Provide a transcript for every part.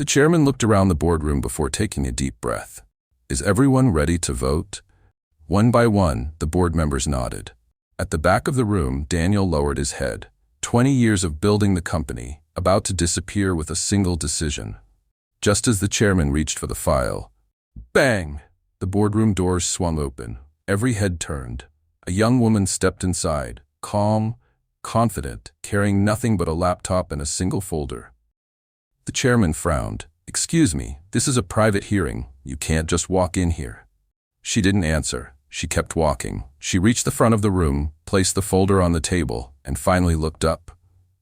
The chairman looked around the boardroom before taking a deep breath. Is everyone ready to vote? One by one, the board members nodded. At the back of the room, Daniel lowered his head. 20 years of building the company, about to disappear with a single decision. Just as the chairman reached for the file, bang! The boardroom doors swung open. Every head turned. A young woman stepped inside, calm, confident, carrying nothing but a laptop and a single folder. The chairman frowned. Excuse me, this is a private hearing. You can't just walk in here. She didn't answer. She kept walking. She reached the front of the room, placed the folder on the table, and finally looked up.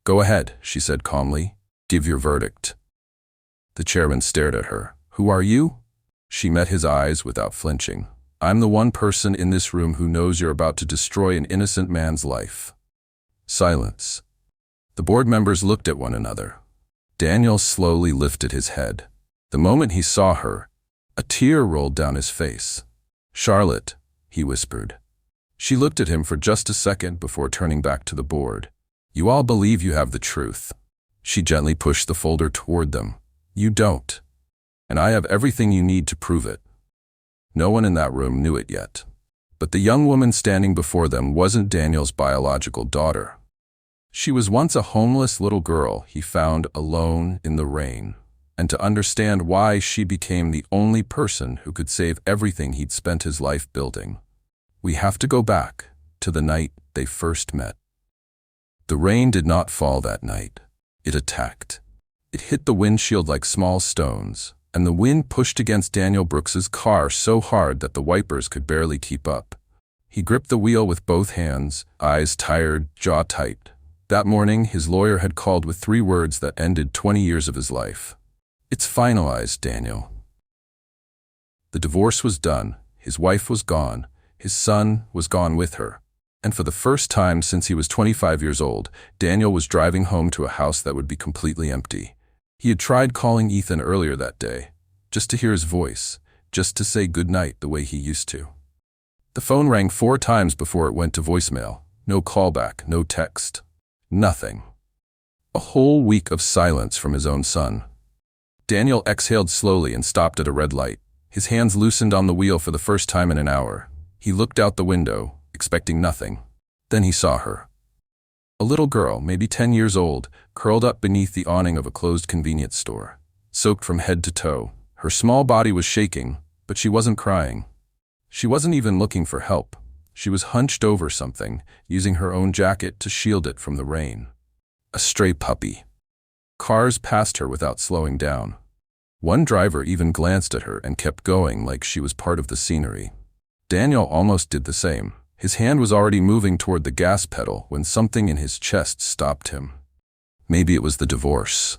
Go ahead, she said calmly. Give your verdict. The chairman stared at her. Who are you? She met his eyes without flinching. I'm the one person in this room who knows you're about to destroy an innocent man's life. Silence. The board members looked at one another. Daniel slowly lifted his head. The moment he saw her, a tear rolled down his face. Charlotte, he whispered. She looked at him for just a second before turning back to the board. You all believe you have the truth. She gently pushed the folder toward them. You don't. And I have everything you need to prove it. No one in that room knew it yet. But the young woman standing before them wasn't Daniel's biological daughter. She was once a homeless little girl he found alone in the rain, and to understand why she became the only person who could save everything he'd spent his life building. We have to go back to the night they first met. The rain did not fall that night. It attacked. It hit the windshield like small stones, and the wind pushed against Daniel Brooks's car so hard that the wipers could barely keep up. He gripped the wheel with both hands, eyes tired, jaw tight. That morning, his lawyer had called with 3 words that ended 20 years of his life. It's finalized, Daniel. The divorce was done. His wife was gone. His son was gone with her. And for the first time since he was 25 years old, Daniel was driving home to a house that would be completely empty. He had tried calling Ethan earlier that day, just to hear his voice, just to say goodnight the way he used to. The phone rang 4 times before it went to voicemail. No callback, no text. Nothing. A whole week of silence from his own son. Daniel exhaled slowly and stopped at a red light. His hands loosened on the wheel for the first time in an hour. He looked out the window, expecting nothing. Then he saw her. A little girl, maybe 10 years old, curled up beneath the awning of a closed convenience store. Soaked from head to toe. Her small body was shaking, but she wasn't crying. She wasn't even looking for help. She was hunched over something, using her own jacket to shield it from the rain. A stray puppy. Cars passed her without slowing down. One driver even glanced at her and kept going like she was part of the scenery. Daniel almost did the same. His hand was already moving toward the gas pedal when something in his chest stopped him. Maybe it was the divorce.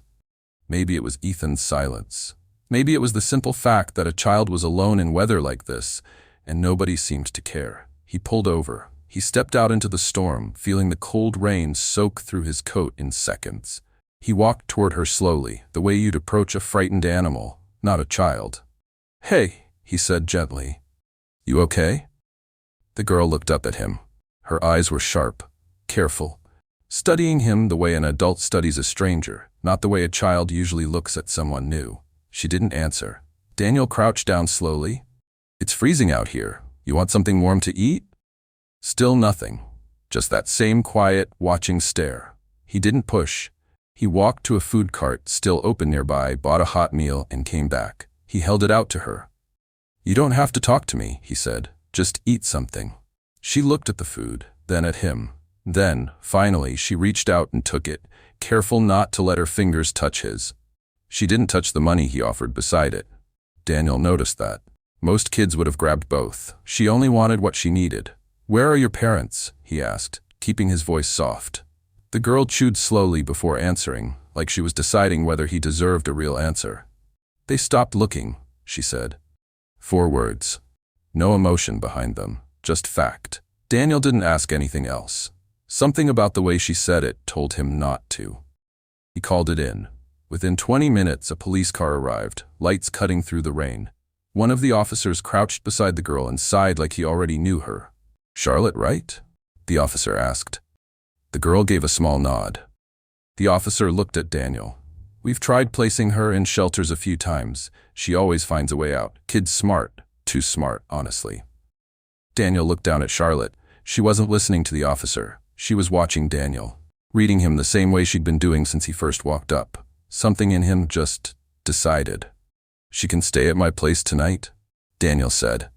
Maybe it was Ethan's silence. Maybe it was the simple fact that a child was alone in weather like this, and nobody seemed to care. He pulled over. He stepped out into the storm, feeling the cold rain soak through his coat in seconds. He walked toward her slowly, the way you'd approach a frightened animal, not a child. Hey, he said gently. You okay? The girl looked up at him. Her eyes were sharp, careful, studying him the way an adult studies a stranger, not the way a child usually looks at someone new. She didn't answer. Daniel crouched down slowly. It's freezing out here. You want something warm to eat? Still nothing. Just that same quiet, watching stare. He didn't push. He walked to a food cart still open nearby, bought a hot meal, and came back. He held it out to her. You don't have to talk to me, he said. Just eat something. She looked at the food, then at him. Then, finally, she reached out and took it, careful not to let her fingers touch his. She didn't touch the money he offered beside it. Daniel noticed that. Most kids would have grabbed both. She only wanted what she needed. Where are your parents? He asked, keeping his voice soft. The girl chewed slowly before answering, like she was deciding whether he deserved a real answer. They stopped looking, she said. 4 words. No emotion behind them, just fact. Daniel didn't ask anything else. Something about the way she said it told him not to. He called it in. Within 20 minutes, a police car arrived, lights cutting through the rain. One of the officers crouched beside the girl and sighed like he already knew her. Charlotte, right? The officer asked. The girl gave a small nod. The officer looked at Daniel. We've tried placing her in shelters a few times. She always finds a way out. Kid's smart. Too smart, honestly. Daniel looked down at Charlotte. She wasn't listening to the officer. She was watching Daniel, reading him the same way she'd been doing since he first walked up. Something in him just decided. She can stay at my place tonight, Daniel said.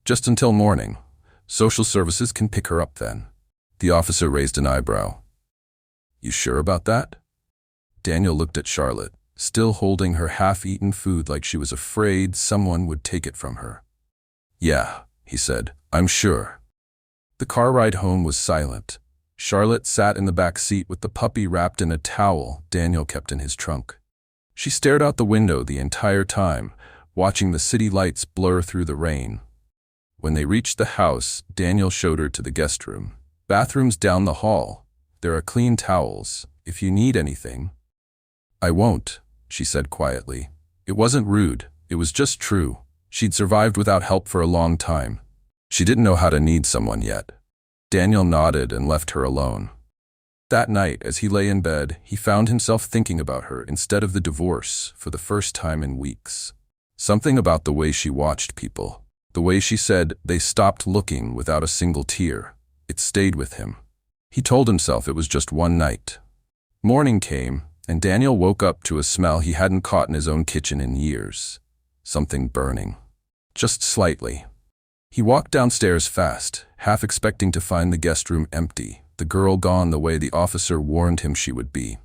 Just until morning. Social services can pick her up then. The officer raised an eyebrow. You sure about that? Daniel looked at Charlotte, still holding her half-eaten food like she was afraid someone would take it from her. Yeah, he said, I'm sure. The car ride home was silent. Charlotte sat in the back seat with the puppy wrapped in a towel Daniel kept in his trunk. She stared out the window the entire time, watching the city lights blur through the rain. When they reached the house, Daniel showed her to the guest room. Bathrooms down the hall. There are clean towels, if you need anything. I won't, she said quietly. It wasn't rude, it was just true. She'd survived without help for a long time. She didn't know how to need someone yet. Daniel nodded and left her alone. That night, as he lay in bed, he found himself thinking about her instead of the divorce for the first time in weeks. Something about the way she watched people, the way she said they stopped looking without a single tear, it stayed with him. He told himself it was just one night. Morning came, and Daniel woke up to a smell he hadn't caught in his own kitchen in years. Something burning. Just slightly. He walked downstairs fast, half expecting to find the guest room empty, the girl gone the way the officer warned him she would be.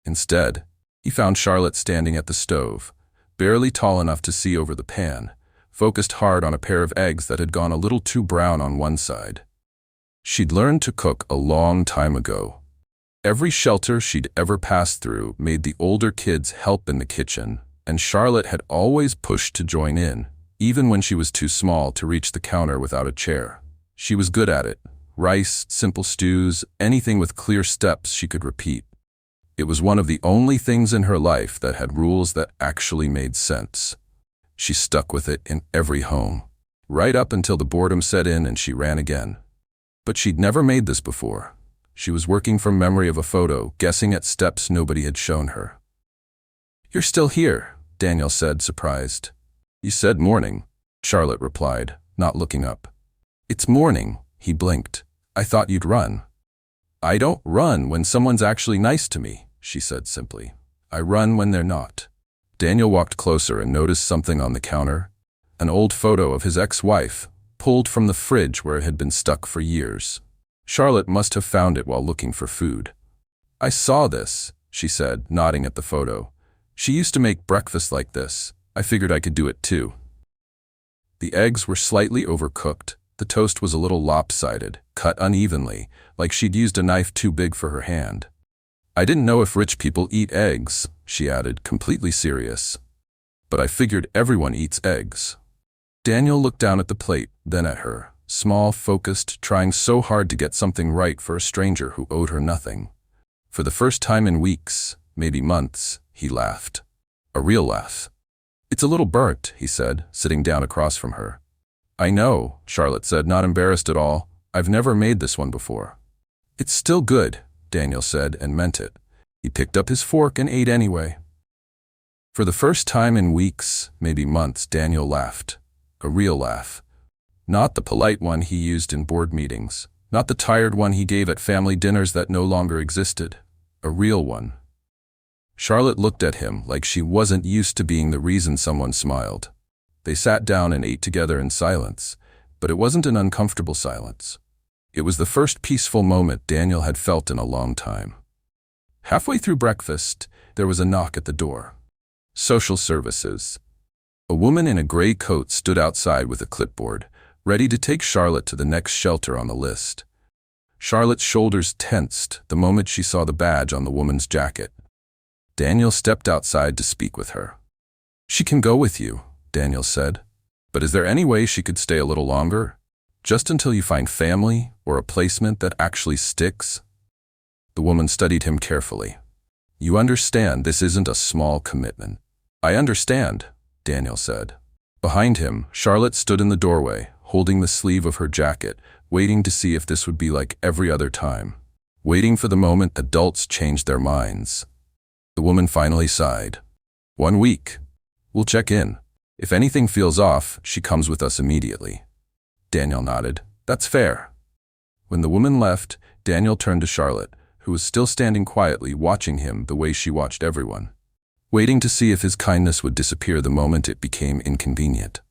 Instead, he found Charlotte standing at the stove, barely tall enough to see over the pan, focused hard on a pair of eggs that had gone a little too brown on one side. She'd learned to cook a long time ago. Every shelter she'd ever passed through made the older kids help in the kitchen, and Charlotte had always pushed to join in, even when she was too small to reach the counter without a chair. She was good at it. Rice, simple stews, anything with clear steps she could repeat. It was one of the only things in her life that had rules that actually made sense. She stuck with it in every home, right up until the boredom set in and she ran again. But she'd never made this before. She was working from memory of a photo, guessing at steps nobody had shown her. You're still here, Daniel said, surprised. You said morning, Charlotte replied, not looking up. It's morning, he blinked. I thought you'd run. I don't run when someone's actually nice to me, she said simply. I run when they're not. Daniel walked closer and noticed something on the counter. An old photo of his ex-wife, pulled from the fridge where it had been stuck for years. Charlotte must have found it while looking for food. I saw this, she said, nodding at the photo. She used to make breakfast like this. I figured I could do it too. The eggs were slightly overcooked. The toast was a little lopsided, cut unevenly, like she'd used a knife too big for her hand. I didn't know if rich people eat eggs, she added, completely serious. But I figured everyone eats eggs. Daniel looked down at the plate, then at her, small, focused, trying so hard to get something right for a stranger who owed her nothing. For the first time in weeks, maybe months, he laughed. A real laugh. It's a little burnt, he said, sitting down across from her. I know, Charlotte said, not embarrassed at all. I've never made this one before. It's still good, Daniel said, and meant it. He picked up his fork and ate anyway. For the first time in weeks, maybe months, Daniel laughed. A real laugh. Not the polite one he used in board meetings. Not the tired one he gave at family dinners that no longer existed. A real one. Charlotte looked at him like she wasn't used to being the reason someone smiled. They sat down and ate together in silence, but it wasn't an uncomfortable silence. It was the first peaceful moment Daniel had felt in a long time. Halfway through breakfast, there was a knock at the door. Social services. A woman in a gray coat stood outside with a clipboard, ready to take Charlotte to the next shelter on the list. Charlotte's shoulders tensed the moment she saw the badge on the woman's jacket. Daniel stepped outside to speak with her. She can go with you, Daniel said. But is there any way she could stay a little longer? Just until you find family or a placement that actually sticks? The woman studied him carefully. You understand this isn't a small commitment. I understand, Daniel said. Behind him, Charlotte stood in the doorway, holding the sleeve of her jacket, waiting to see if this would be like every other time. Waiting for the moment adults changed their minds. The woman finally sighed. 1 week. We'll check in. If anything feels off, she comes with us immediately. Daniel nodded. That's fair. When the woman left, Daniel turned to Charlotte, who was still standing quietly watching him the way she watched everyone, waiting to see if his kindness would disappear the moment it became inconvenient.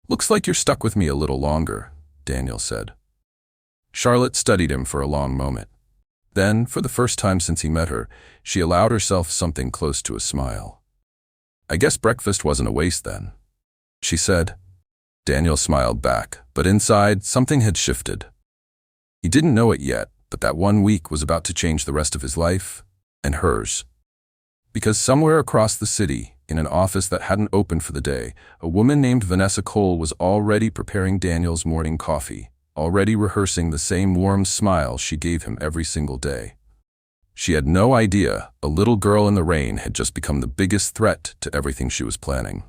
Looks like you're stuck with me a little longer, Daniel said. Charlotte studied him for a long moment. Then, for the first time since he met her, she allowed herself something close to a smile. I guess breakfast wasn't a waste then, she said. Daniel smiled back, but inside, something had shifted. He didn't know it yet, but that 1 week was about to change the rest of his life, and hers. Because somewhere across the city, in an office that hadn't opened for the day, a woman named Vanessa Cole was already preparing Daniel's morning coffee, already rehearsing the same warm smile she gave him every single day. She had no idea a little girl in the rain had just become the biggest threat to everything she was planning.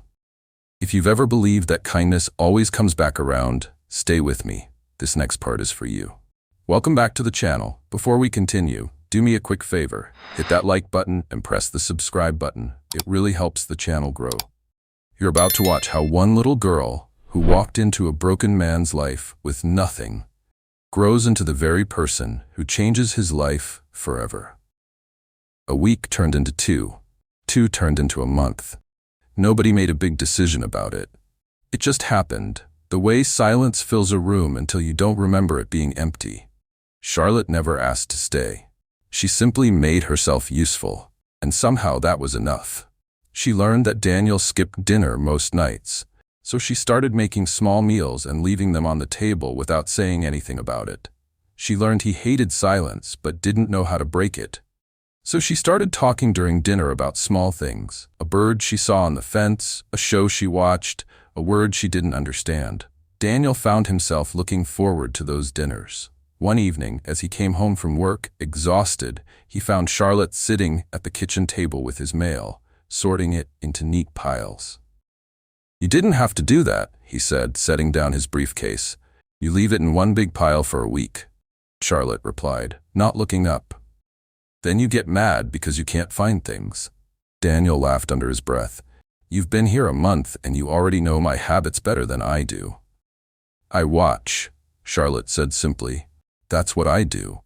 If you've ever believed that kindness always comes back around, stay with me. This next part is for you. Welcome back to the channel. Before we continue, do me a quick favor. Hit that like button and press the subscribe button. It really helps the channel grow. You're about to watch how one little girl, who walked into a broken man's life with nothing, grows into the very person who changes his life forever. A week turned into 2. 2 turned into a month. Nobody made a big decision about it. It just happened, the way silence fills a room until you don't remember it being empty. Charlotte never asked to stay. She simply made herself useful, and somehow that was enough. She learned that Daniel skipped dinner most nights, so she started making small meals and leaving them on the table without saying anything about it. She learned he hated silence but didn't know how to break it. So she started talking during dinner about small things, a bird she saw on the fence, a show she watched, a word she didn't understand. Daniel found himself looking forward to those dinners. One evening, as he came home from work, exhausted, he found Charlotte sitting at the kitchen table with his mail, sorting it into neat piles. You didn't have to do that, he said, setting down his briefcase. You leave it in one big pile for a week, Charlotte replied, not looking up. Then you get mad because you can't find things. Daniel laughed under his breath. You've been here a month and you already know my habits better than I do. I watch, Charlotte said simply. That's what I do.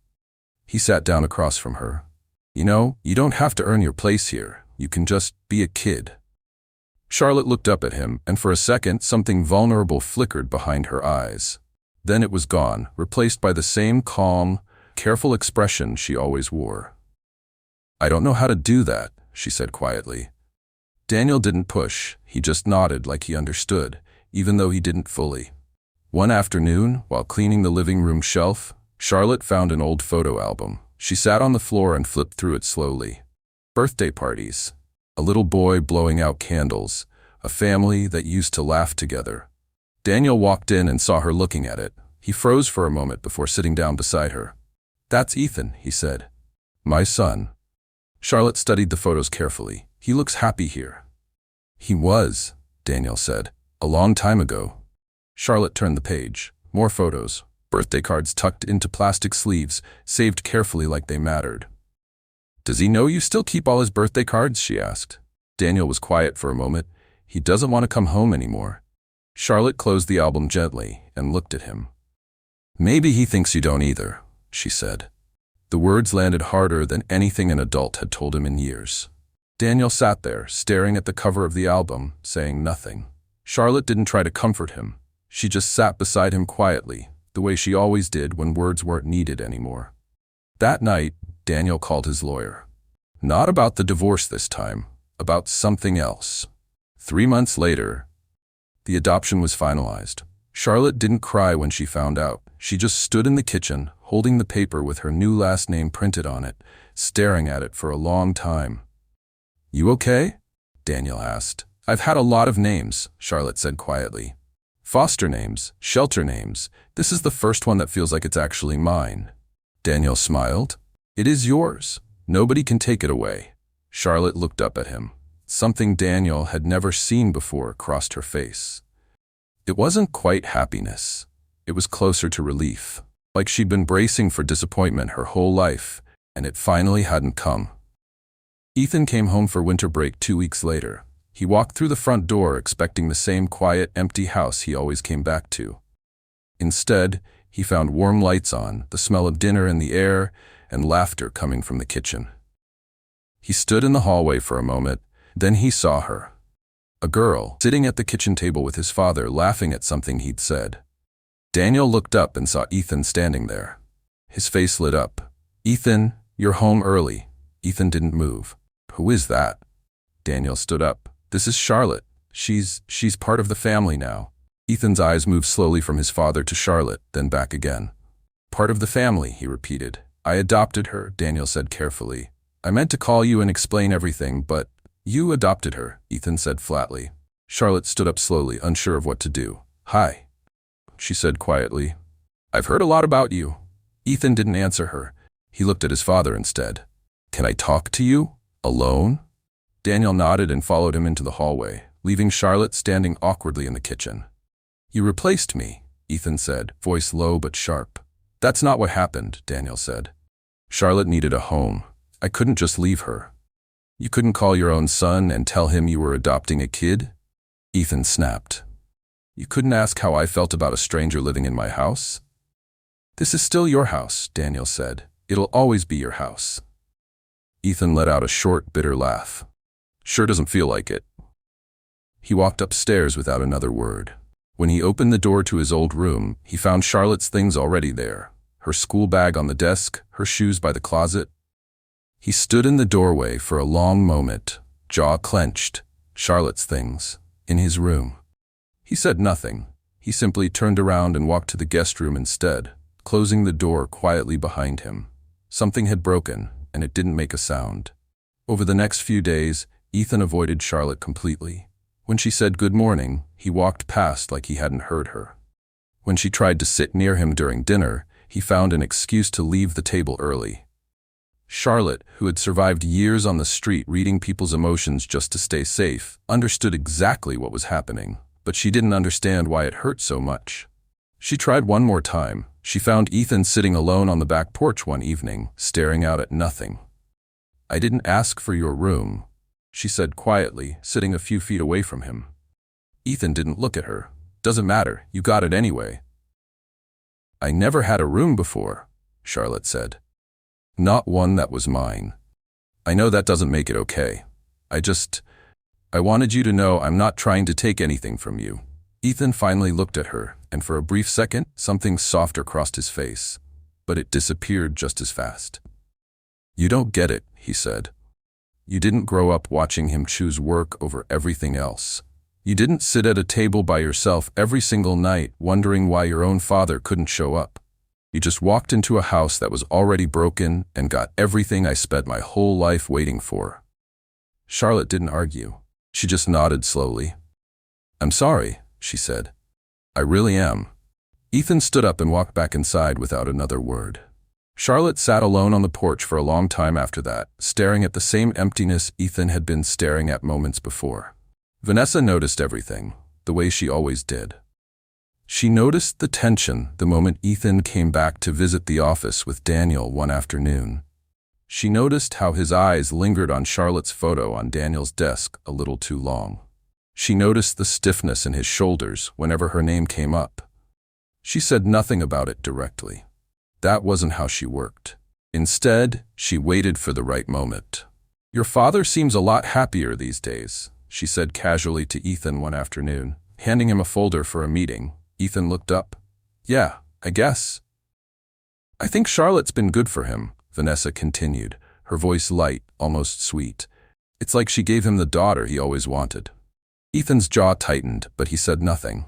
He sat down across from her. You know, you don't have to earn your place here. You can just be a kid. Charlotte looked up at him, and for a second something vulnerable flickered behind her eyes. Then it was gone, replaced by the same calm, careful expression she always wore. I don't know how to do that, she said quietly. Daniel didn't push, he just nodded like he understood, even though he didn't fully. One afternoon, while cleaning the living room shelf, Charlotte found an old photo album. She sat on the floor and flipped through it slowly. Birthday parties. A little boy blowing out candles. A family that used to laugh together. Daniel walked in and saw her looking at it. He froze for a moment before sitting down beside her. That's Ethan, he said. My son. Charlotte studied the photos carefully. He looks happy here. He was, Daniel said, a long time ago. Charlotte turned the page. More photos. Birthday cards tucked into plastic sleeves, saved carefully like they mattered. Does he know you still keep all his birthday cards? She asked. Daniel was quiet for a moment. He doesn't want to come home anymore. Charlotte closed the album gently and looked at him. Maybe he thinks you don't either, she said. The words landed harder than anything an adult had told him in years. Daniel sat there, staring at the cover of the album, saying nothing. Charlotte didn't try to comfort him. She just sat beside him quietly, the way she always did when words weren't needed anymore. That night, Daniel called his lawyer. Not about the divorce this time, about something else. 3 months later, the adoption was finalized. Charlotte didn't cry when she found out. She just stood in the kitchen, holding the paper with her new last name printed on it, staring at it for a long time. You okay? Daniel asked. I've had a lot of names, Charlotte said quietly. Foster names, shelter names. This is the first one that feels like it's actually mine. Daniel smiled. It is yours. Nobody can take it away. Charlotte looked up at him. Something Daniel had never seen before crossed her face. It wasn't quite happiness. It was closer to relief, like she'd been bracing for disappointment her whole life, and it finally hadn't come. Ethan came home for winter break 2 weeks later. He walked through the front door expecting the same quiet, empty house he always came back to. Instead, he found warm lights on, the smell of dinner in the air, and laughter coming from the kitchen. He stood in the hallway for a moment, then he saw her. A girl, sitting at the kitchen table with his father, laughing at something he'd said. Daniel looked up and saw Ethan standing there. His face lit up. "Ethan, you're home early." Ethan didn't move. "Who is that?" Daniel stood up. "This is Charlotte. She's part of the family now." Ethan's eyes moved slowly from his father to Charlotte, then back again. "Part of the family," he repeated. "I adopted her," Daniel said carefully. "I meant to call you and explain everything, but you adopted her," Ethan said flatly. Charlotte stood up slowly, unsure of what to do. "Hi," she said quietly. "I've heard a lot about you." Ethan didn't answer her. He looked at his father instead. "Can I talk to you? Alone?" Daniel nodded and followed him into the hallway, leaving Charlotte standing awkwardly in the kitchen. "You replaced me," Ethan said, voice low but sharp. "That's not what happened," Daniel said. "Charlotte needed a home. I couldn't just leave her." "You couldn't call your own son and tell him you were adopting a kid?" Ethan snapped. "You couldn't ask how I felt about a stranger living in my house?" "This is still your house," Daniel said. "It'll always be your house." Ethan let out a short, bitter laugh. "Sure doesn't feel like it." He walked upstairs without another word. When he opened the door to his old room, he found Charlotte's things already there. Her school bag on the desk, her shoes by the closet. He stood in the doorway for a long moment, jaw clenched. Charlotte's things, in his room. He said nothing. He simply turned around and walked to the guest room instead, closing the door quietly behind him. Something had broken, and it didn't make a sound. Over the next few days, Ethan avoided Charlotte completely. When she said good morning, he walked past like he hadn't heard her. When she tried to sit near him during dinner, he found an excuse to leave the table early. Charlotte, who had survived years on the street reading people's emotions just to stay safe, understood exactly what was happening, but she didn't understand why it hurt so much. She tried one more time. She found Ethan sitting alone on the back porch one evening, staring out at nothing. "I didn't ask for your room," she said quietly, sitting a few feet away from him. Ethan didn't look at her. "Doesn't matter, you got it anyway." "I never had a room before," Charlotte said. "Not one that was mine. I know that doesn't make it okay. I wanted you to know I'm not trying to take anything from you." Ethan finally looked at her, and for a brief second, something softer crossed his face. But it disappeared just as fast. "You don't get it," he said. "You didn't grow up watching him choose work over everything else. You didn't sit at a table by yourself every single night wondering why your own father couldn't show up. You just walked into a house that was already broken and got everything I spent my whole life waiting for." Charlotte didn't argue. She just nodded slowly. "I'm sorry," she said. "I really am." Ethan stood up and walked back inside without another word. Charlotte sat alone on the porch for a long time after that, staring at the same emptiness Ethan had been staring at moments before. Vanessa noticed everything, the way she always did. She noticed the tension the moment Ethan came back to visit the office with Daniel one afternoon. She noticed how his eyes lingered on Charlotte's photo on Daniel's desk a little too long. She noticed the stiffness in his shoulders whenever her name came up. She said nothing about it directly. That wasn't how she worked. Instead, she waited for the right moment. "Your father seems a lot happier these days," she said casually to Ethan one afternoon, handing him a folder for a meeting. Ethan looked up. "Yeah, I guess." "I think Charlotte's been good for him," Vanessa continued, her voice light, almost sweet. "It's like she gave him the daughter he always wanted." Ethan's jaw tightened, but he said nothing.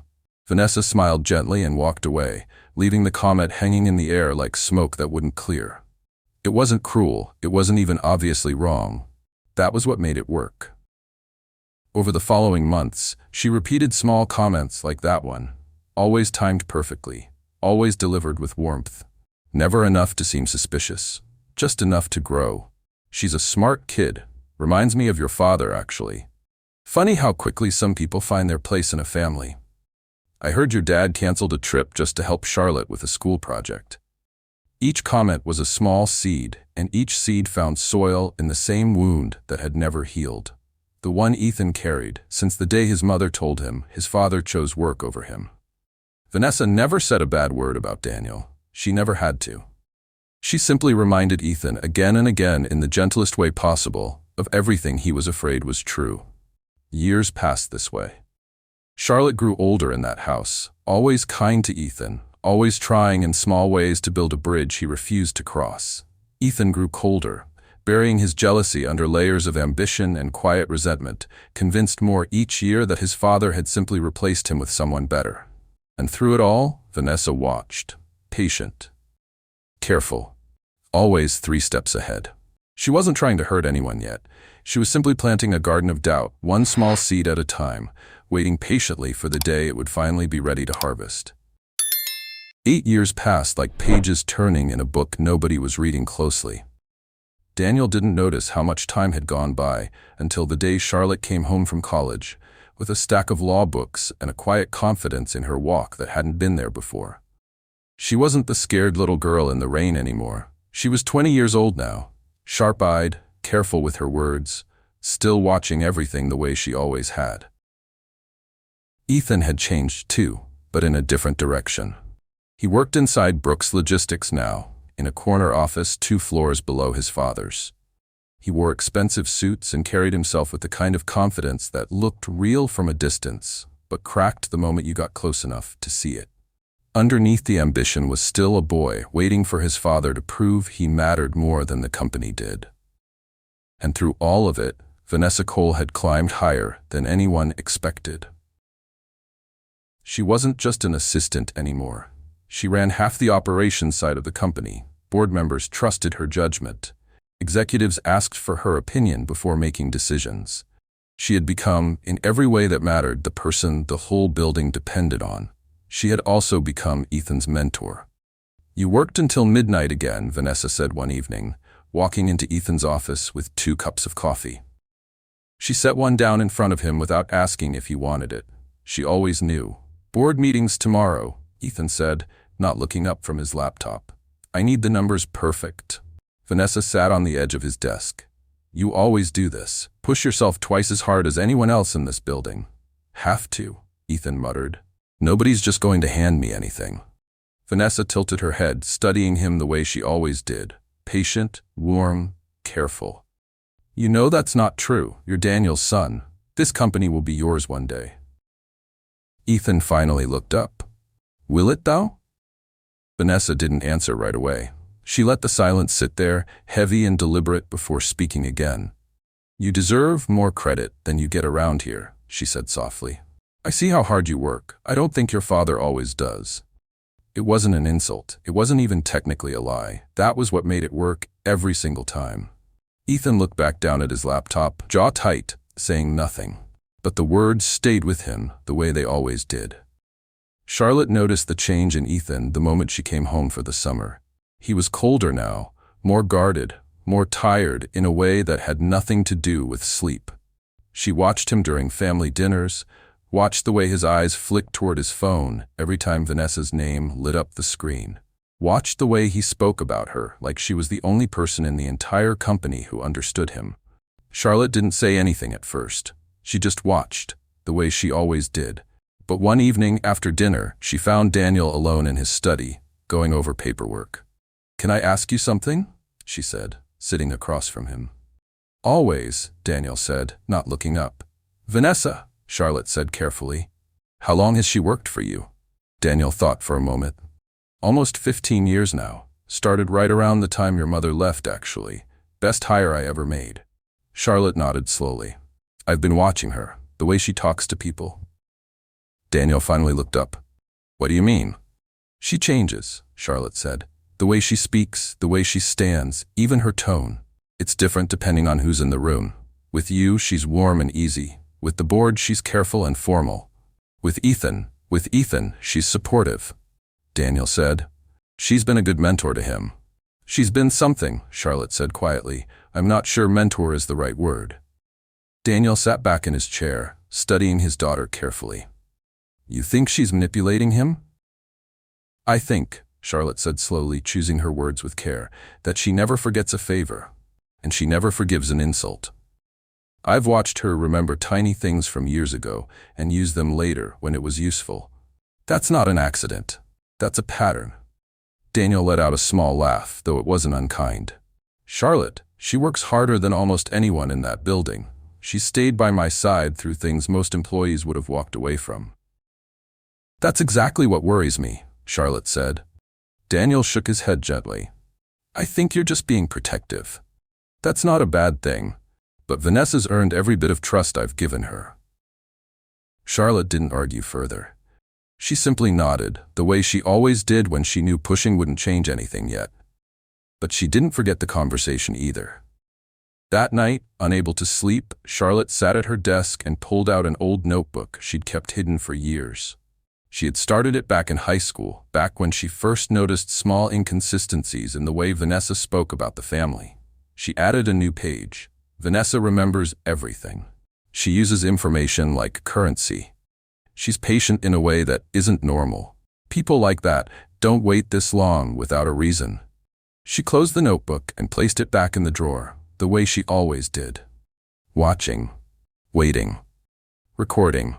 Vanessa smiled gently and walked away, leaving the comment hanging in the air like smoke that wouldn't clear. It wasn't cruel, it wasn't even obviously wrong. That was what made it work. Over the following months, she repeated small comments like that one, always timed perfectly, always delivered with warmth. Never enough to seem suspicious, just enough to grow. "She's a smart kid. Reminds me of your father, actually. Funny how quickly some people find their place in a family. I heard your dad canceled a trip just to help Charlotte with a school project." Each comment was a small seed, and each seed found soil in the same wound that had never healed. The one Ethan carried, since the day his mother told him his father chose work over him. Vanessa never said a bad word about Daniel. She never had to. She simply reminded Ethan again and again in the gentlest way possible of everything he was afraid was true. Years passed this way. Charlotte grew older in that house, always kind to Ethan, always trying in small ways to build a bridge he refused to cross. Ethan grew colder, burying his jealousy under layers of ambition and quiet resentment, convinced more each year that his father had simply replaced him with someone better. And through it all, Vanessa watched, patient, careful, always 3 steps ahead. She wasn't trying to hurt anyone yet. She was simply planting a garden of doubt, one small seed at a time, waiting patiently for the day it would finally be ready to harvest. 8 years passed like pages turning in a book nobody was reading closely. Daniel didn't notice how much time had gone by until the day Charlotte came home from college, with a stack of law books and a quiet confidence in her walk that hadn't been there before. She wasn't the scared little girl in the rain anymore. She was 20 years old now, sharp-eyed, careful with her words, still watching everything the way she always had. Ethan had changed too, but in a different direction. He worked inside Brooks Logistics now, in a corner office 2 floors below his father's. He wore expensive suits and carried himself with the kind of confidence that looked real from a distance, but cracked the moment you got close enough to see it. Underneath the ambition was still a boy waiting for his father to prove he mattered more than the company did. And through all of it, Vanessa Cole had climbed higher than anyone expected. She wasn't just an assistant anymore. She ran half the operations side of the company. Board members trusted her judgment. Executives asked for her opinion before making decisions. She had become, in every way that mattered, the person the whole building depended on. She had also become Ethan's mentor. "You worked until midnight again," Vanessa said one evening, walking into Ethan's office with 2 cups of coffee. She set one down in front of him without asking if he wanted it. She always knew. "Board meetings tomorrow," Ethan said, not looking up from his laptop. "I need the numbers perfect." Vanessa sat on the edge of his desk. "You always do this. Push yourself twice as hard as anyone else in this building." "Have to," Ethan muttered. "Nobody's just going to hand me anything." Vanessa tilted her head, studying him the way she always did. Patient, warm, careful. "You know that's not true. You're Daniel's son. This company will be yours one day." Ethan finally looked up. "Will it, though?" Vanessa didn't answer right away. She let the silence sit there, heavy and deliberate, before speaking again. "You deserve more credit than you get around here," she said softly. "I see how hard you work. I don't think your father always does." It wasn't an insult. It wasn't even technically a lie. That was what made it work every single time. Ethan looked back down at his laptop, jaw tight, saying nothing. But the words stayed with him the way they always did. Charlotte noticed the change in Ethan the moment she came home for the summer. He was colder now, more guarded, more tired in a way that had nothing to do with sleep. She watched him during family dinners, watched the way his eyes flicked toward his phone every time Vanessa's name lit up the screen. Watched the way he spoke about her like she was the only person in the entire company who understood him. Charlotte didn't say anything at first. She just watched, the way she always did. But one evening after dinner, she found Daniel alone in his study, going over paperwork. "Can I ask you something?" she said, sitting across from him. "Always," Daniel said, not looking up. "Vanessa," Charlotte said carefully. "How long has she worked for you?" Daniel thought for a moment. "Almost 15 years now. Started right around the time your mother left, actually. Best hire I ever made." Charlotte nodded slowly. "I've been watching her, the way she talks to people." Daniel finally looked up. "What do you mean?" "She changes," Charlotte said. "The way she speaks, the way she stands, even her tone. It's different depending on who's in the room. With you, she's warm and easy. With the board, she's careful and formal. With Ethan, she's supportive." Daniel said. "She's been a good mentor to him." "She's been something," Charlotte said quietly. "I'm not sure mentor is the right word." Daniel sat back in his chair, studying his daughter carefully. "You think she's manipulating him?" "I think," Charlotte said slowly, choosing her words with care, that she never forgets a favor, and she never forgives an insult. I've watched her remember tiny things from years ago and use them later when it was useful. That's not an accident. That's a pattern. Daniel let out a small laugh, though it wasn't unkind. Charlotte, she works harder than almost anyone in that building. She stayed by my side through things most employees would have walked away from. That's exactly what worries me, Charlotte said. Daniel shook his head gently. I think you're just being protective. That's not a bad thing, but Vanessa's earned every bit of trust I've given her. Charlotte didn't argue further. She simply nodded, the way she always did when she knew pushing wouldn't change anything yet. But she didn't forget the conversation either. That night, unable to sleep, Charlotte sat at her desk and pulled out an old notebook she'd kept hidden for years. She had started it back in high school, back when she first noticed small inconsistencies in the way Vanessa spoke about the family. She added a new page. Vanessa remembers everything. She uses information like currency. She's patient in a way that isn't normal. People like that don't wait this long without a reason. She closed the notebook and placed it back in the drawer, the way she always did. Watching, waiting, recording.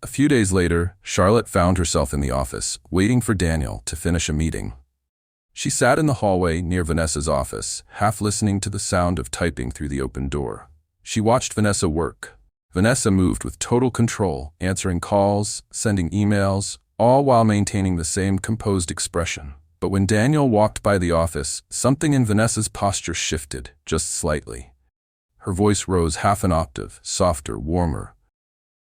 A few days later, Charlotte found herself in the office, waiting for Daniel to finish a meeting. She sat in the hallway near Vanessa's office, half listening to the sound of typing through the open door. She watched Vanessa work. Vanessa moved with total control, answering calls, sending emails, all while maintaining the same composed expression. But when Daniel walked by the office, something in Vanessa's posture shifted, just slightly. Her voice rose half an octave, softer, warmer.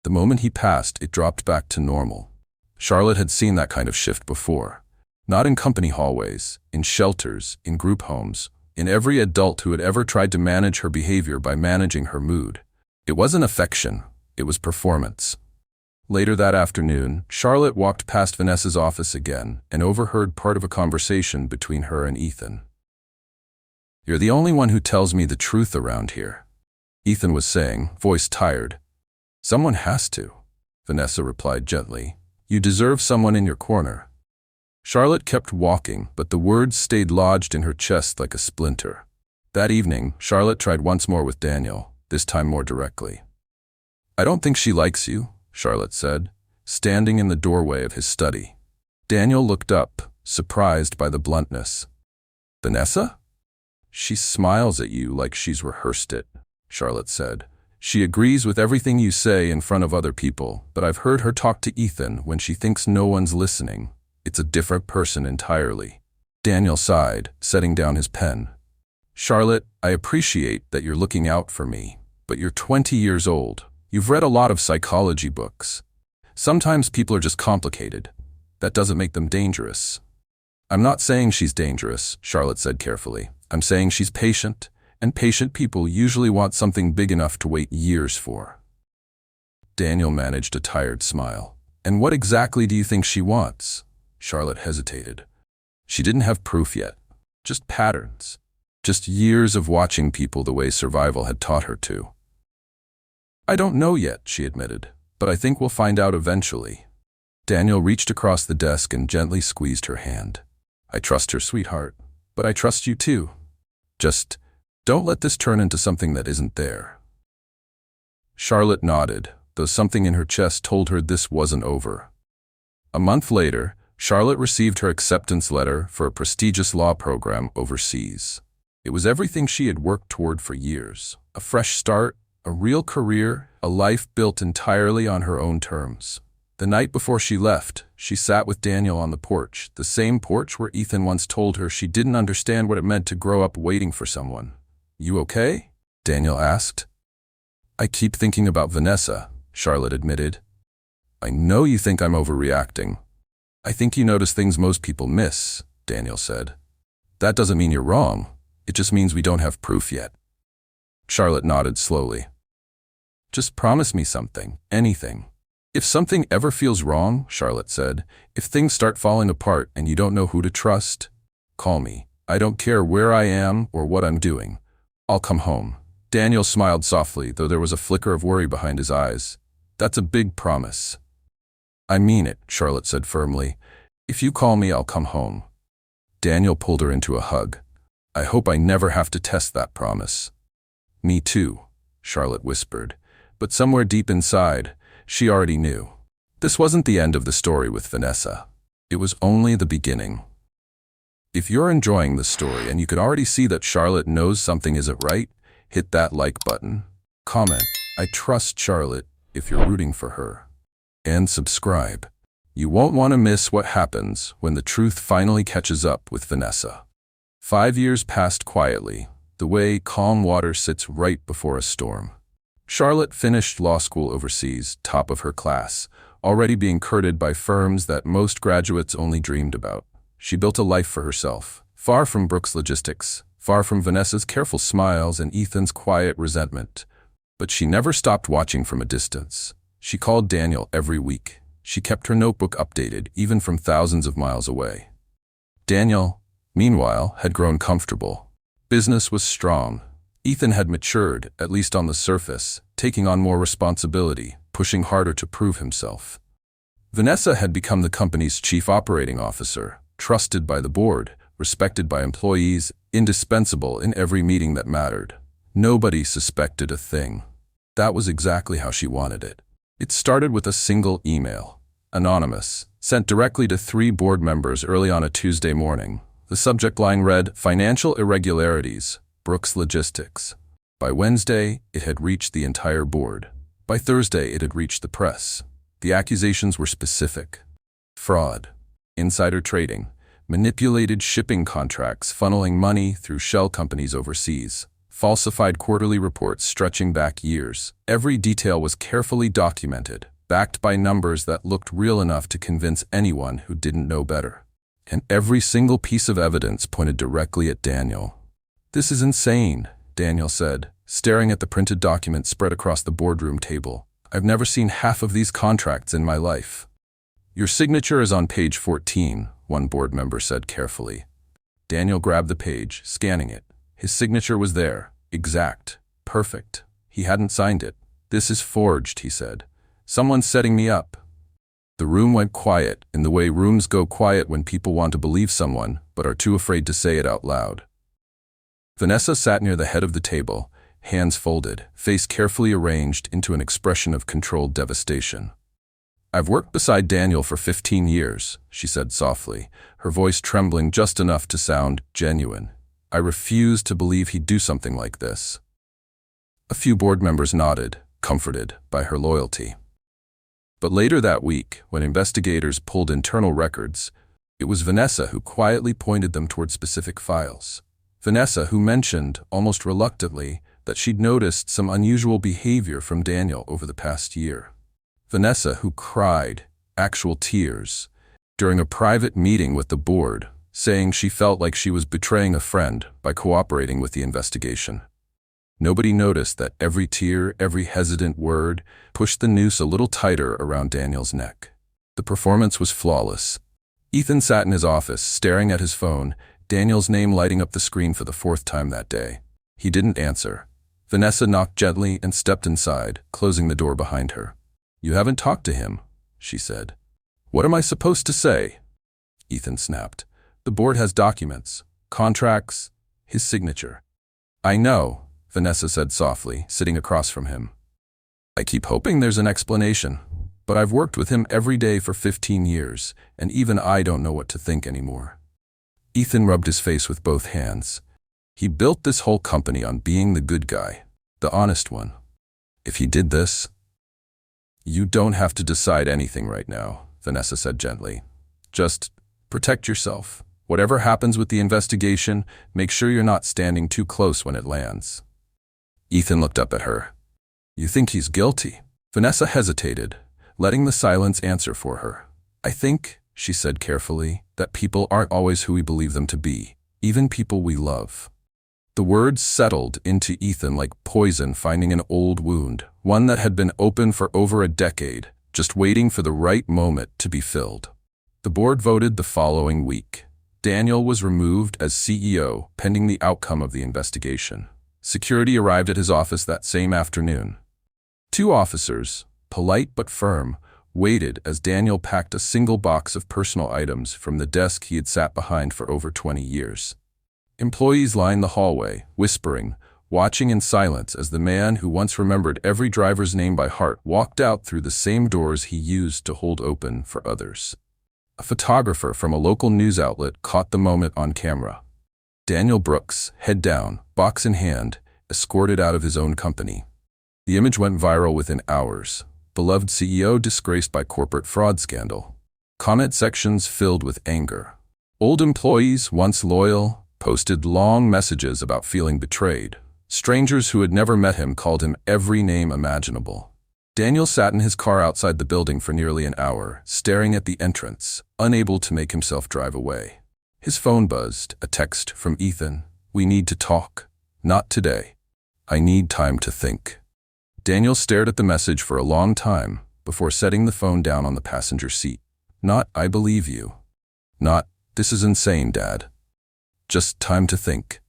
The moment he passed, it dropped back to normal. Charlotte had seen that kind of shift before. Not in company hallways, in shelters, in group homes, in every adult who had ever tried to manage her behavior by managing her mood. It wasn't affection, it was performance. Later that afternoon, Charlotte walked past Vanessa's office again and overheard part of a conversation between her and Ethan. You're the only one who tells me the truth around here, Ethan was saying, voice tired. Someone has to, Vanessa replied gently. You deserve someone in your corner. Charlotte kept walking, but the words stayed lodged in her chest like a splinter. That evening, Charlotte tried once more with Daniel, this time more directly. I don't think she likes you, Charlotte said, standing in the doorway of his study. Daniel looked up, surprised by the bluntness. Vanessa? She smiles at you like she's rehearsed it, Charlotte said. She agrees with everything you say in front of other people, but I've heard her talk to Ethan when she thinks no one's listening. It's a different person entirely. Daniel sighed, setting down his pen. Charlotte, I appreciate that you're looking out for me, but you're 20 years old. You've read a lot of psychology books. Sometimes people are just complicated. That doesn't make them dangerous. I'm not saying she's dangerous, Charlotte said carefully. I'm saying she's patient, and patient people usually want something big enough to wait years for. Daniel managed a tired smile. And what exactly do you think she wants? Charlotte hesitated. She didn't have proof yet. Just patterns. Just years of watching people the way survival had taught her to. I don't know yet, she admitted, but I think we'll find out eventually. Daniel reached across the desk and gently squeezed her hand. I trust her, sweetheart, but I trust you too. Just don't let this turn into something that isn't there. Charlotte nodded, though something in her chest told her this wasn't over. A month later, Charlotte received her acceptance letter for a prestigious law program overseas. It was everything she had worked toward for years. A fresh start, a real career, a life built entirely on her own terms. The night before she left, she sat with Daniel on the porch, the same porch where Ethan once told her she didn't understand what it meant to grow up waiting for someone. You okay? Daniel asked. I keep thinking about Vanessa, Charlotte admitted. I know you think I'm overreacting. I think you notice things most people miss, Daniel said. That doesn't mean you're wrong. It just means we don't have proof yet. Charlotte nodded slowly. Just promise me something, anything. If something ever feels wrong, Charlotte said, if things start falling apart and you don't know who to trust, call me. I don't care where I am or what I'm doing. I'll come home. Daniel smiled softly, though there was a flicker of worry behind his eyes. That's a big promise. I mean it, Charlotte said firmly. If you call me, I'll come home. Daniel pulled her into a hug. I hope I never have to test that promise. Me too, Charlotte whispered, but somewhere deep inside, she already knew. This wasn't the end of the story with Vanessa. It was only the beginning. If you're enjoying the story and you could already see that Charlotte knows something isn't right, hit that like button. Comment, I trust Charlotte, if you're rooting for her. And subscribe. You won't want to miss what happens when the truth finally catches up with Vanessa. 5 years passed quietly, the way calm water sits right before a storm. Charlotte finished law school overseas, top of her class, already being courted by firms that most graduates only dreamed about. She built a life for herself, far from Brooks Logistics, far from Vanessa's careful smiles and Ethan's quiet resentment. But she never stopped watching from a distance. She called Daniel every week. She kept her notebook updated, even from thousands of miles away. Daniel, meanwhile, had grown comfortable. Business was strong. Ethan had matured, at least on the surface, taking on more responsibility, pushing harder to prove himself. Vanessa had become the company's chief operating officer, trusted by the board, respected by employees, indispensable in every meeting that mattered. Nobody suspected a thing. That was exactly how she wanted it. It started with a single email, anonymous, sent directly to 3 board members early on a Tuesday morning. The subject line read, "Financial irregularities, Brooks Logistics." By Wednesday, it had reached the entire board. By Thursday, it had reached the press. The accusations were specific. Fraud, insider trading, manipulated shipping contracts funneling money through shell companies overseas, falsified quarterly reports stretching back years. Every detail was carefully documented, backed by numbers that looked real enough to convince anyone who didn't know better. And every single piece of evidence pointed directly at Daniel. "This is insane," Daniel said, staring at the printed document spread across the boardroom table. "I've never seen half of these contracts in my life." "Your signature is on page 14, one board member said carefully. Daniel grabbed the page, scanning it. His signature was there, exact, perfect. He hadn't signed it. "This is forged," he said. "Someone's setting me up." The room went quiet, in the way rooms go quiet when people want to believe someone, but are too afraid to say it out loud. Vanessa sat near the head of the table, hands folded, face carefully arranged into an expression of controlled devastation. "I've worked beside Daniel for 15 years, she said softly, her voice trembling just enough to sound genuine. "I refuse to believe he'd do something like this." A few board members nodded, comforted by her loyalty. But later that week, when investigators pulled internal records, it was Vanessa who quietly pointed them toward specific files. Vanessa who mentioned, almost reluctantly, that she'd noticed some unusual behavior from Daniel over the past year. Vanessa who cried, actual tears, during a private meeting with the board, saying she felt like she was betraying a friend by cooperating with the investigation. Nobody noticed that every tear, every hesitant word, pushed the noose a little tighter around Daniel's neck. The performance was flawless. Ethan sat in his office, staring at his phone, Daniel's name lighting up the screen for the 4th time that day. He didn't answer. Vanessa knocked gently and stepped inside, closing the door behind her. "You haven't talked to him," she said. "What am I supposed to say?" Ethan snapped. "The board has documents, contracts, his signature." "I know," Vanessa said softly, sitting across from him. "I keep hoping there's an explanation, but I've worked with him every day for 15 years, and even I don't know what to think anymore." Ethan rubbed his face with both hands. He built this whole company on being the good guy, the honest one. If he did this... "You don't have to decide anything right now," Vanessa said gently. "Just protect yourself. Whatever happens with the investigation, make sure you're not standing too close when it lands." Ethan looked up at her. "You think he's guilty?" Vanessa hesitated, letting the silence answer for her. "I think," she said carefully, "that people aren't always who we believe them to be, even people we love." The words settled into Ethan like poison finding an old wound, one that had been open for over a decade, just waiting for the right moment to be filled. The board voted the following week. Daniel was removed as CEO, pending the outcome of the investigation. Security arrived at his office that same afternoon. 2 officers, polite but firm, waited as Daniel packed a single box of personal items from the desk he had sat behind for over 20 years. Employees lined the hallway, whispering, watching in silence as the man who once remembered every driver's name by heart walked out through the same doors he used to hold open for others. A photographer from a local news outlet caught the moment on camera. Daniel Brooks, head down, box in hand, escorted out of his own company. The image went viral within hours. Beloved CEO disgraced by corporate fraud scandal. Comment sections filled with anger. Old employees, once loyal, posted long messages about feeling betrayed. Strangers who had never met him called him every name imaginable. Daniel sat in his car outside the building for nearly an hour, staring at the entrance, unable to make himself drive away. His phone buzzed, a text from Ethan. "We need to talk. Not today. I need time to think." Daniel stared at the message for a long time before setting the phone down on the passenger seat. Not, "I believe you." Not, "This is insane, Dad." Just time to think.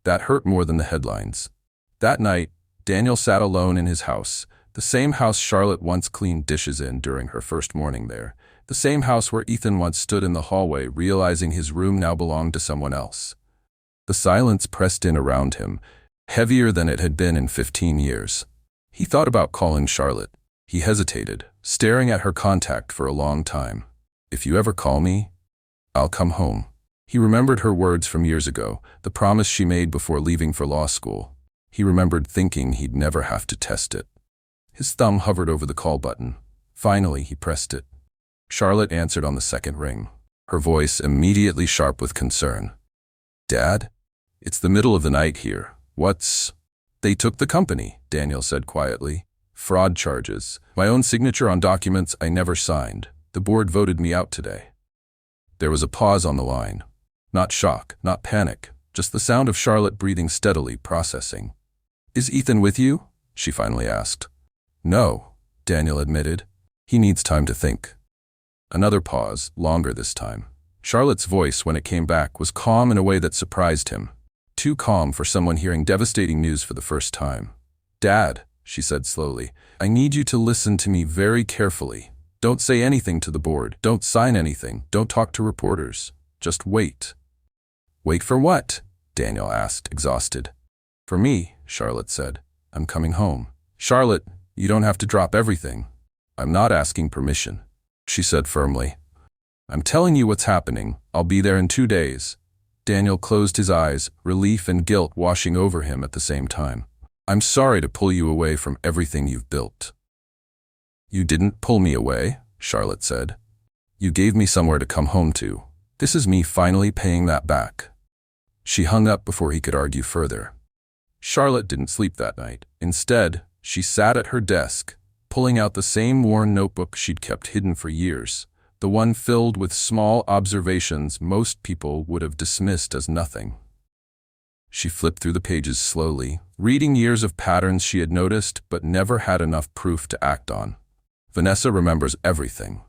That hurt more than the headlines. That night, Daniel sat alone in his house, the same house Charlotte once cleaned dishes in during her first morning there, the same house where Ethan once stood in the hallway realizing his room now belonged to someone else. The silence pressed in around him, heavier than it had been in 15 years. He thought about calling Charlotte. He hesitated, staring at her contact for a long time. "If you ever call me, I'll come home." He remembered her words from years ago, the promise she made before leaving for law school. He remembered thinking he'd never have to test it. His thumb hovered over the call button. Finally, he pressed it. Charlotte answered on the second ring, her voice immediately sharp with concern. "Dad? It's the middle of the night here. What's—" "They took the company," Daniel said quietly. "Fraud charges. My own signature on documents I never signed. The board voted me out today." There was a pause on the line. Not shock, not panic, just the sound of Charlotte breathing steadily, processing. "Is Ethan with you?" she finally asked. "No," Daniel admitted. "He needs time to think." Another pause, longer this time. Charlotte's voice, when it came back, was calm in a way that surprised him. Too calm for someone hearing devastating news for the first time. "Dad," she said slowly, "I need you to listen to me very carefully. Don't say anything to the board. Don't sign anything. Don't talk to reporters. Just wait." "Wait for what?" Daniel asked, exhausted. "For me," Charlotte said. "I'm coming home." "Charlotte, you don't have to drop everything." "I'm not asking permission," she said firmly. "I'm telling you what's happening. I'll be there in 2 days." Daniel closed his eyes, relief and guilt washing over him at the same time. "I'm sorry to pull you away from everything you've built." "You didn't pull me away," Charlotte said. "You gave me somewhere to come home to. This is me finally paying that back." She hung up before he could argue further. Charlotte didn't sleep that night. Instead, she sat at her desk, pulling out the same worn notebook she'd kept hidden for years, the one filled with small observations most people would have dismissed as nothing. She flipped through the pages slowly, reading years of patterns she had noticed but never had enough proof to act on. Vanessa remembers everything.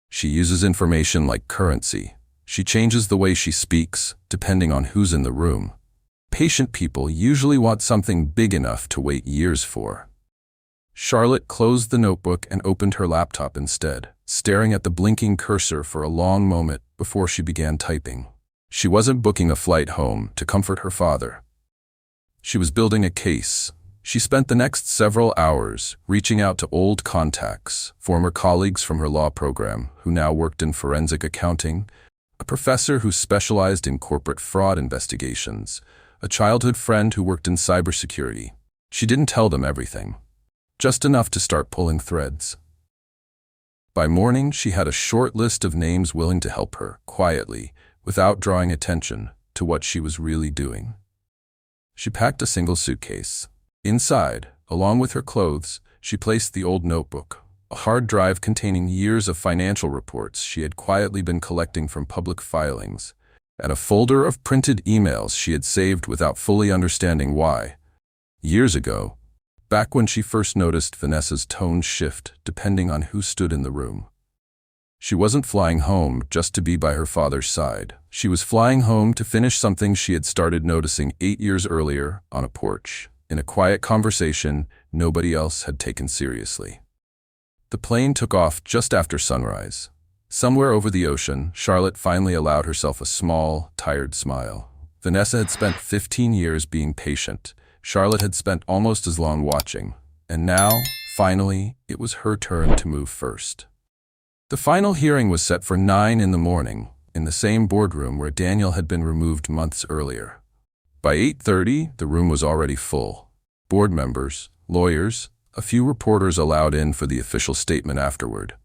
She uses information like currency. She changes the way she speaks, depending on who's in the room. Patient people usually want something big enough to wait years for. Charlotte closed the notebook and opened her laptop instead, staring at the blinking cursor for a long moment before she began typing. She wasn't booking a flight home to comfort her father. She was building a case. She spent the next several hours reaching out to old contacts, former colleagues from her law program who now worked in forensic accounting, a professor who specialized in corporate fraud investigations, a childhood friend who worked in cybersecurity. She didn't tell them everything, just enough to start pulling threads. By morning, she had a short list of names willing to help her, quietly, without drawing attention to what she was really doing. She packed a single suitcase. Inside, along with her clothes, she placed the old notebook, a hard drive containing years of financial reports she had quietly been collecting from public filings, and a folder of printed emails she had saved without fully understanding why. Years ago, back when she first noticed Vanessa's tone shift depending on who stood in the room. She wasn't flying home just to be by her father's side. She was flying home to finish something she had started noticing 8 years earlier on a porch, in a quiet conversation nobody else had taken seriously. The plane took off just after sunrise. Somewhere over the ocean, Charlotte finally allowed herself a small, tired smile. Vanessa had spent 15 years being patient. Charlotte had spent almost as long watching. And now, finally, it was her turn to move first. The final hearing was set for 9 in the morning, in the same boardroom where Daniel had been removed months earlier. By 8:30, the room was already full. Board members, lawyers, a few reporters allowed in for the official statement afterward.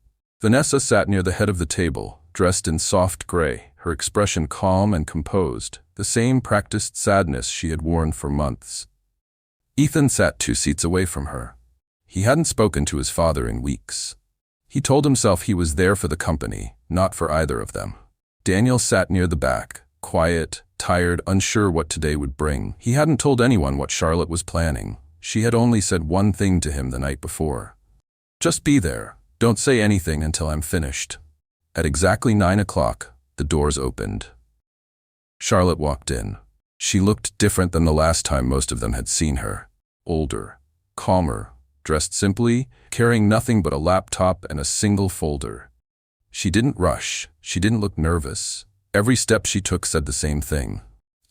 Vanessa sat near the head of the table, dressed in soft gray, her expression calm and composed, the same practiced sadness she had worn for months. Ethan sat 2 seats away from her. He hadn't spoken to his father in weeks. He told himself he was there for the company, not for either of them. Daniel sat near the back, quiet, tired, unsure what today would bring. He hadn't told anyone what Charlotte was planning. She had only said one thing to him the night before. "Just be there. Don't say anything until I'm finished." At exactly 9 o'clock, the doors opened. Charlotte walked in. She looked different than the last time most of them had seen her. Older, calmer, dressed simply, carrying nothing but a laptop and a single folder. She didn't rush. She didn't look nervous. Every step she took said the same thing.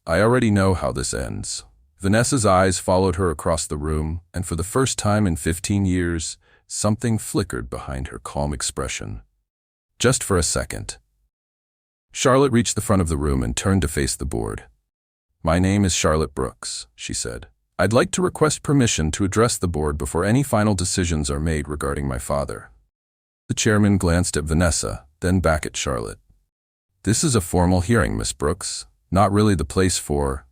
"I already know how this ends." Vanessa's eyes followed her across the room, and for the first time in 15 years, something flickered behind her calm expression. Just for a second. Charlotte reached the front of the room and turned to face the board. "My name is Charlotte Brooks," she said. "I'd like to request permission to address the board before any final decisions are made regarding my father." The chairman glanced at Vanessa, then back at Charlotte. "This is a formal hearing, Miss Brooks, not really the place for—"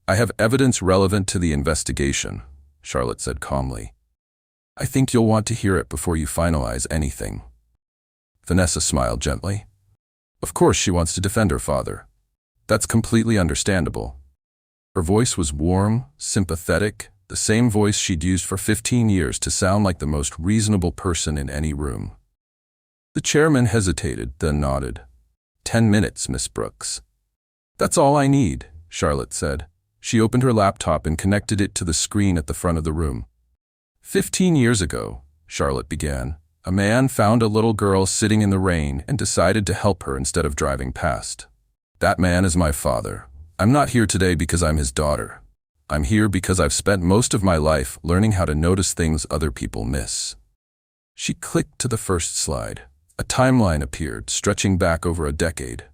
"I have evidence relevant to the investigation," Charlotte said calmly. "I think you'll want to hear it before you finalize anything." Vanessa smiled gently. Of course she wants to defend her father. That's completely understandable. Her voice was warm, sympathetic, the same voice she'd used for 15 years to sound like the most reasonable person in any room. The chairman hesitated, then nodded. 10 minutes, Miss Brooks." "That's all I need," Charlotte said. She opened her laptop and connected it to the screen at the front of the room. 15 years ago, Charlotte began, a man found a little girl sitting in the rain and decided to help her instead of driving past. That man is my father. I'm not here today because I'm his daughter. I'm here because I've spent most of my life learning how to notice things other people miss. She clicked to the first slide. A timeline appeared, stretching back over a decade.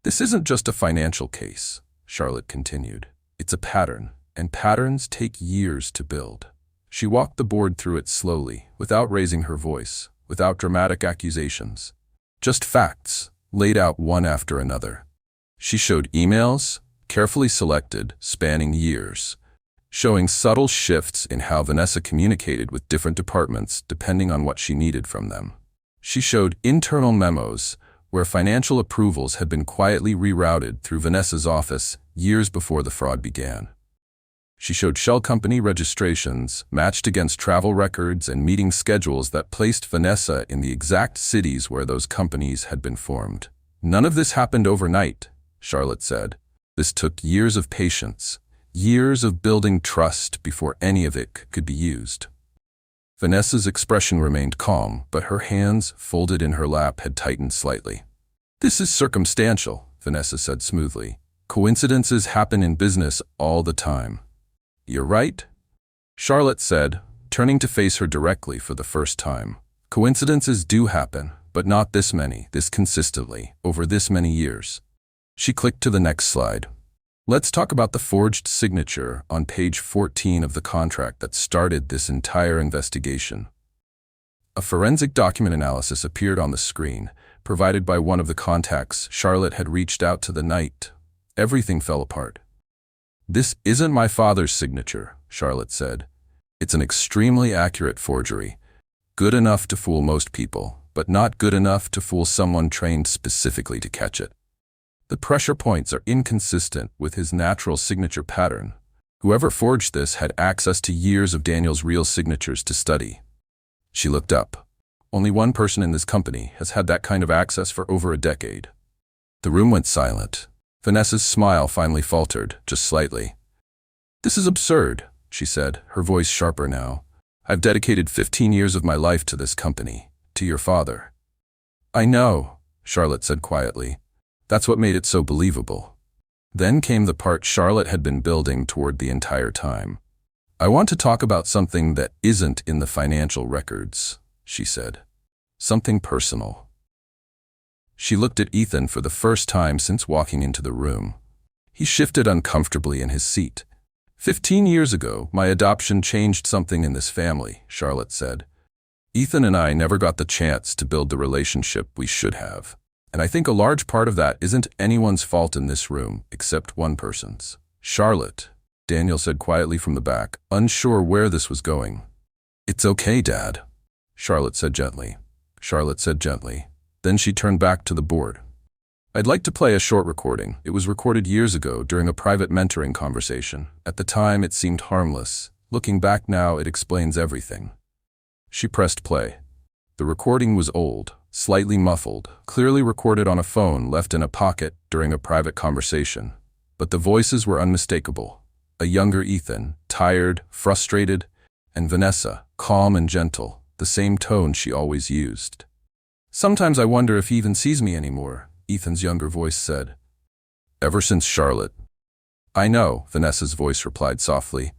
This isn't just a financial case, Charlotte continued. It's a pattern, and patterns take years to build. She walked the board through it slowly, without raising her voice, without dramatic accusations. Just facts, laid out one after another. She showed emails, carefully selected, spanning years, showing subtle shifts in how Vanessa communicated with different departments depending on what she needed from them. She showed internal memos where financial approvals had been quietly rerouted through Vanessa's office years before the fraud began. She showed shell company registrations matched against travel records and meeting schedules that placed Vanessa in the exact cities where those companies had been formed. None of this happened overnight, Charlotte said. This took years of patience, years of building trust before any of it could be used. Vanessa's expression remained calm, but her hands, folded in her lap, had tightened slightly. "This is circumstantial," Vanessa said smoothly. "Coincidences happen in business all the time." "You're right," Charlotte said, turning to face her directly for the first time. "Coincidences do happen, but not this many, this consistently, over this many years." She clicked to the next slide. "Let's talk about the forged signature on page 14 of the contract that started this entire investigation." A forensic document analysis appeared on the screen, provided by one of the contacts Charlotte had reached out to the night. Everything fell apart. "This isn't my father's signature," Charlotte said. "It's an extremely accurate forgery. Good enough to fool most people, but not good enough to fool someone trained specifically to catch it. The pressure points are inconsistent with his natural signature pattern. Whoever forged this had access to years of Daniel's real signatures to study." She looked up. "Only one person in this company has had that kind of access for over a decade." The room went silent. Vanessa's smile finally faltered, just slightly. "This is absurd," she said, her voice sharper now. I've dedicated 15 years of my life to this company, to your father." "I know," Charlotte said quietly. "That's what made it so believable." Then came the part Charlotte had been building toward the entire time. "I want to talk about something that isn't in the financial records," she said. "Something personal." She looked at Ethan for the first time since walking into the room. He shifted uncomfortably in his seat. 15 years ago, my adoption changed something in this family," Charlotte said. "Ethan and I never got the chance to build the relationship we should have. And I think a large part of that isn't anyone's fault in this room, except one person's." "Charlotte," Daniel said quietly from the back, unsure where this was going. "It's okay, Dad," Charlotte said gently. Then she turned back to the board. "I'd like to play a short recording. It was recorded years ago during a private mentoring conversation. At the time, it seemed harmless. Looking back now, it explains everything." She pressed play. The recording was old, slightly muffled, clearly recorded on a phone left in a pocket during a private conversation. But the voices were unmistakable. A younger Ethan, tired, frustrated, and Vanessa, calm and gentle, the same tone she always used. "Sometimes I wonder if he even sees me anymore," Ethan's younger voice said. "Ever since Charlotte." "I know," Vanessa's voice replied softly.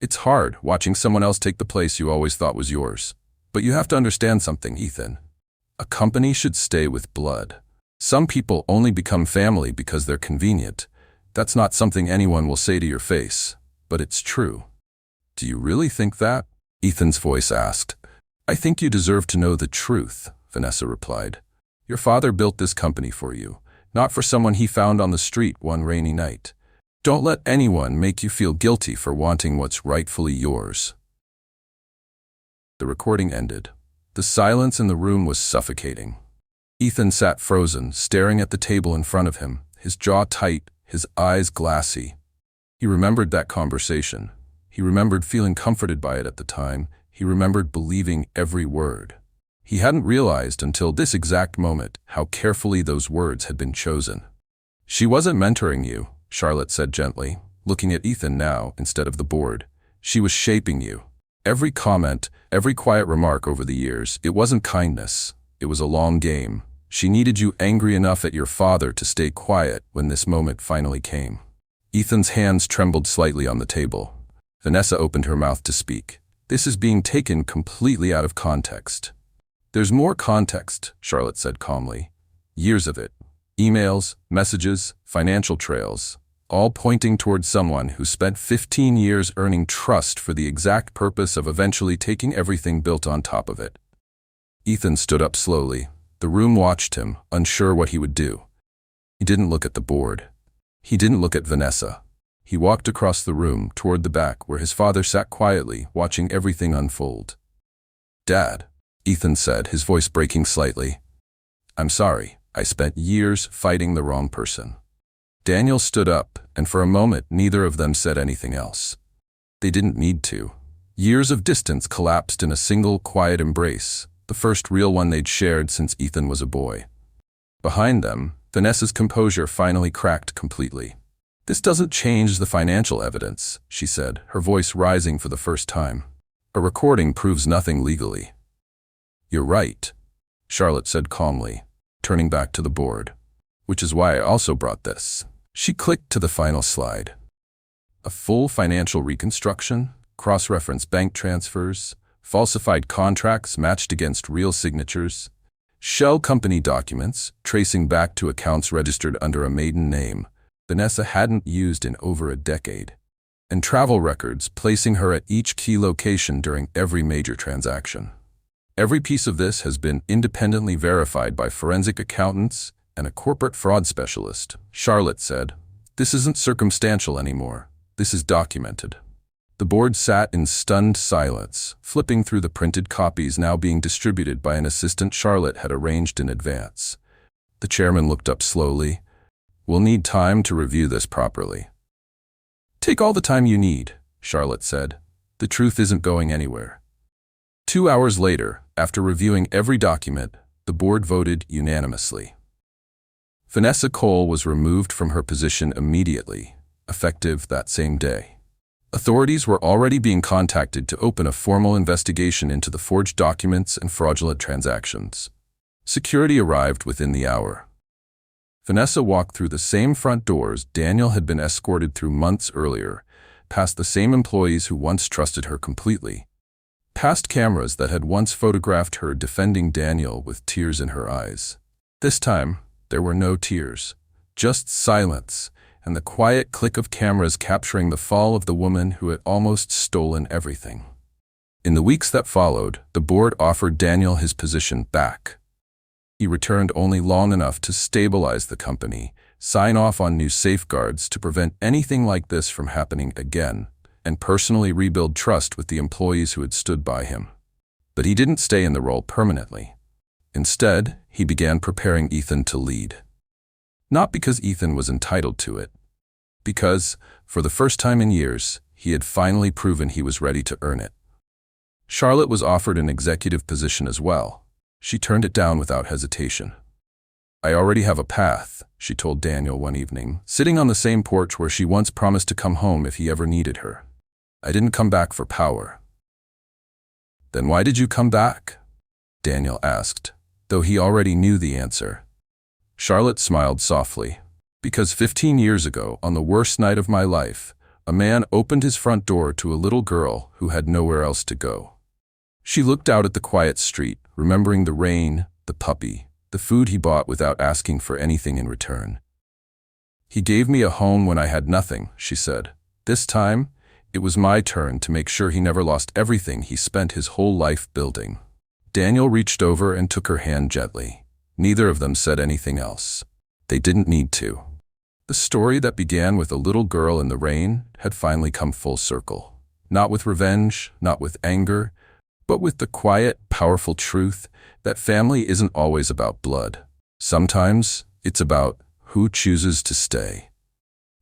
"It's hard, watching someone else take the place you always thought was yours. But you have to understand something, Ethan. A company should stay with blood. Some people only become family because they're convenient. That's not something anyone will say to your face, but it's true." "Do you really think that?" Ethan's voice asked. "I think you deserve to know the truth," Vanessa replied. "Your father built this company for you, not for someone he found on the street one rainy night. Don't let anyone make you feel guilty for wanting what's rightfully yours." The recording ended. The silence in the room was suffocating. Ethan sat frozen, staring at the table in front of him, his jaw tight, his eyes glassy. He remembered that conversation. He remembered feeling comforted by it at the time. He remembered believing every word. He hadn't realized until this exact moment how carefully those words had been chosen. "She wasn't mentoring you," Charlotte said gently, looking at Ethan now instead of the board. "She was shaping you. Every comment, every quiet remark over the years, it wasn't kindness. It was a long game. She needed you angry enough at your father to stay quiet when this moment finally came." Ethan's hands trembled slightly on the table. Vanessa opened her mouth to speak. "This is being taken completely out of context." "There's more context," Charlotte said calmly. "Years of it. Emails, messages, financial trails, all pointing toward someone who spent 15 years earning trust for the exact purpose of eventually taking everything built on top of it." Ethan stood up slowly. The room watched him, unsure what he would do. He didn't look at the board. He didn't look at Vanessa. He walked across the room toward the back where his father sat quietly, watching everything unfold. "Dad," Ethan said, his voice breaking slightly. "I'm sorry. I spent years fighting the wrong person." Daniel stood up, and for a moment neither of them said anything else. They didn't need to. Years of distance collapsed in a single quiet embrace, the first real one they'd shared since Ethan was a boy. Behind them, Vanessa's composure finally cracked completely. "This doesn't change the financial evidence," she said, her voice rising for the first time. "A recording proves nothing legally." "You're right," Charlotte said calmly, turning back to the board. "Which is why I also brought this." She clicked to the final slide. A full financial reconstruction, cross-reference bank transfers, falsified contracts matched against real signatures, shell company documents tracing back to accounts registered under a maiden name Vanessa hadn't used in over a decade, and travel records placing her at each key location during every major transaction. Every piece of this has been independently verified by forensic accountants and a corporate fraud specialist, Charlotte said. "This isn't circumstantial anymore. This is documented." The board sat in stunned silence, flipping through the printed copies now being distributed by an assistant Charlotte had arranged in advance. The chairman looked up slowly. "We'll need time to review this properly." "Take all the time you need," Charlotte said. "The truth isn't going anywhere." 2 hours later, after reviewing every document, the board voted unanimously. Vanessa Cole was removed from her position immediately, effective that same day. Authorities were already being contacted to open a formal investigation into the forged documents and fraudulent transactions. Security arrived within the hour. Vanessa walked through the same front doors Daniel had been escorted through months earlier, past the same employees who once trusted her completely, past cameras that had once photographed her defending Daniel with tears in her eyes. This time, there were no tears, just silence, and the quiet click of cameras capturing the fall of the woman who had almost stolen everything. In the weeks that followed, the board offered Daniel his position back. He returned only long enough to stabilize the company, sign off on new safeguards to prevent anything like this from happening again, and personally rebuild trust with the employees who had stood by him. But he didn't stay in the role permanently. Instead, he began preparing Ethan to lead. Not because Ethan was entitled to it, because, for the first time in years, he had finally proven he was ready to earn it. Charlotte was offered an executive position as well. She turned it down without hesitation. "I already have a path," she told Daniel one evening, sitting on the same porch where she once promised to come home if he ever needed her. "I didn't come back for power." "Then why did you come back?" Daniel asked, though he already knew the answer. Charlotte smiled softly. "Because 15 years ago, on the worst night of my life, a man opened his front door to a little girl who had nowhere else to go." She looked out at the quiet street, remembering the rain, the puppy, the food he bought without asking for anything in return. "He gave me a home when I had nothing," she said. "This time, it was my turn to make sure he never lost everything he spent his whole life building." Daniel reached over and took her hand gently. Neither of them said anything else. They didn't need to. The story that began with a little girl in the rain had finally come full circle. Not with revenge, not with anger, but with the quiet, powerful truth that family isn't always about blood. Sometimes it's about who chooses to stay.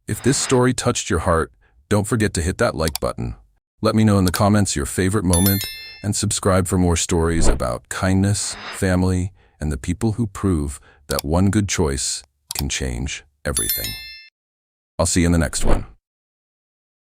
If this story touched your heart, don't forget to hit that like button. Let me know in the comments your favorite moment, and subscribe for more stories about kindness, family, and the people who prove that one good choice can change everything. I'll see you in the next one.